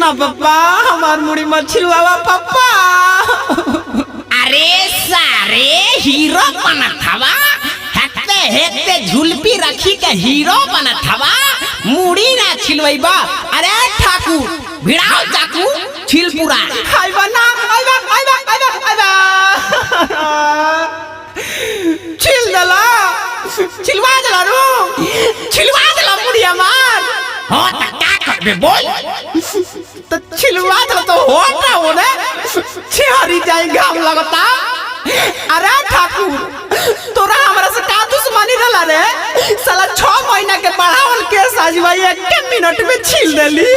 ना पापा हमार मुड़ी मत छिलवावा पापा। अरे सारे हीरो बनत हवा, हेकते हेकते झुलपी रखी के हीरो बनत हवा, मुड़ी ना छिलवाइबा। अरे ठाकुर भिड़ाओ चाकू छिल पूरा। आइबा ना आइबा आइबा आइबा आइबा छिल दला छिलवा दला रू छिलवा दला मुड़ी हमार। हो त का करबे बोल। तो छिलवा दला तो होता हो ने छिहरी जाए घाम लगता। अरे ठाकुर तोरा हमरा से का दुश्मनी रहला रे साला 6 महीना के बढ़ावल केस आज भाई 1 मिनट में छील देली।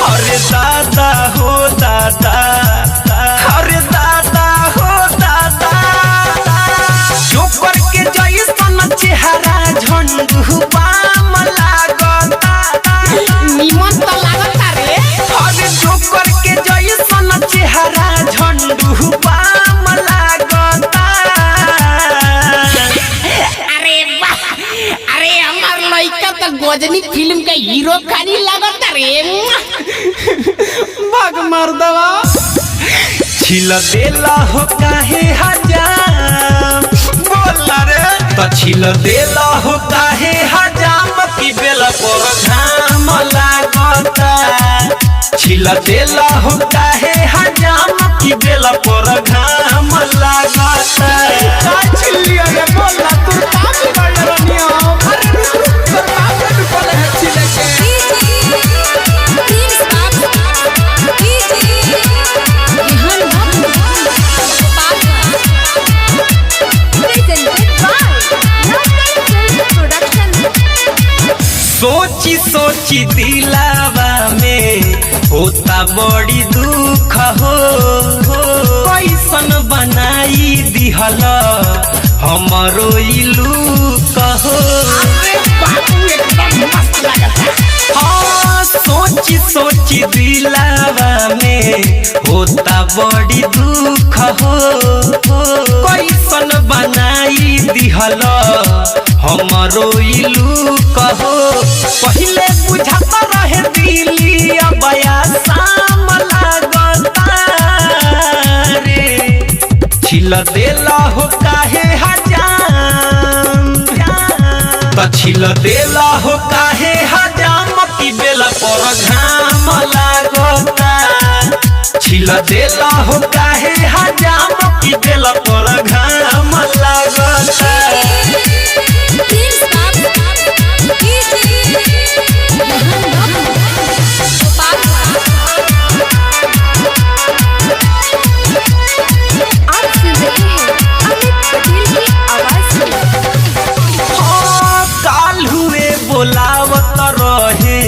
अरे दादा हो दादा, अरे दादा हो दादा, जोकर के जैसन चेहरा झंडू बाम लागता। निमन तो लागता रे। अरे जोकर के जैसन चेहरा झंडू बाम लागता। अरे वाह, अरे हमार लइका तो गजनी फिल्म के हीरो खानी लागता रे। भाग मर्दवा छिल देला हो काहे हजाम, बोला रे तो छिल देला हो काहे हजाम की बेला पर घाम लागता। छिल देला हो काहे हजाम की बेला पर घाम लागता। का छिलिया रे बोला तू का बिगड़ रनिया। अरे तोर बाप ने बोले है छिले के। सोची सोची दिलावा में होता बड़ी दुख हो, कैसन बनाई दिहल हमरो इलू कहो। हाँ सोची सोची दिलावा में होता बड़ी दुख हो, कैसन बनाई दिहल हमरो इलू कहो। पहले बुझाता रहे दिली अब शाम लागता रे। छिल देला हो काहे हजाम, तो छिल देला हो काहे हजाम की बेला पर घाम लागता। छिल देला हो काहे हजाम की बेला पर घाम लागता। बोलावत रहे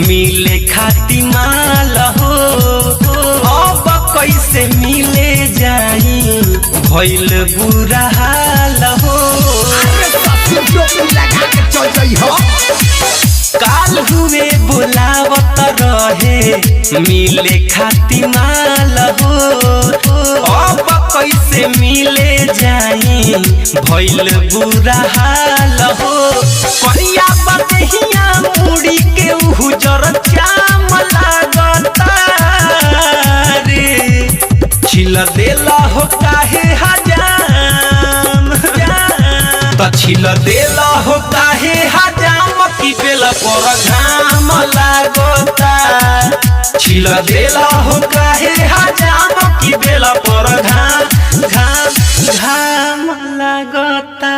मिले खाती माल हो, अब कैसे मिले जाई भइल बुरा हाल हो। काल हुए बोलावत रहे मिले खाती माल हो, अब कैसे मिले जाई भइल बुरा हाल हो। करिया बदहिया मुड़ी के उजर चाम लागता रे। छिल देला हो काहे हजाम, तो छिल देला हो काहे हजाम की बेला पर घाम लागता। छिल देला हो काहे हजाम की बेला पर घाम घाम घाम लागता।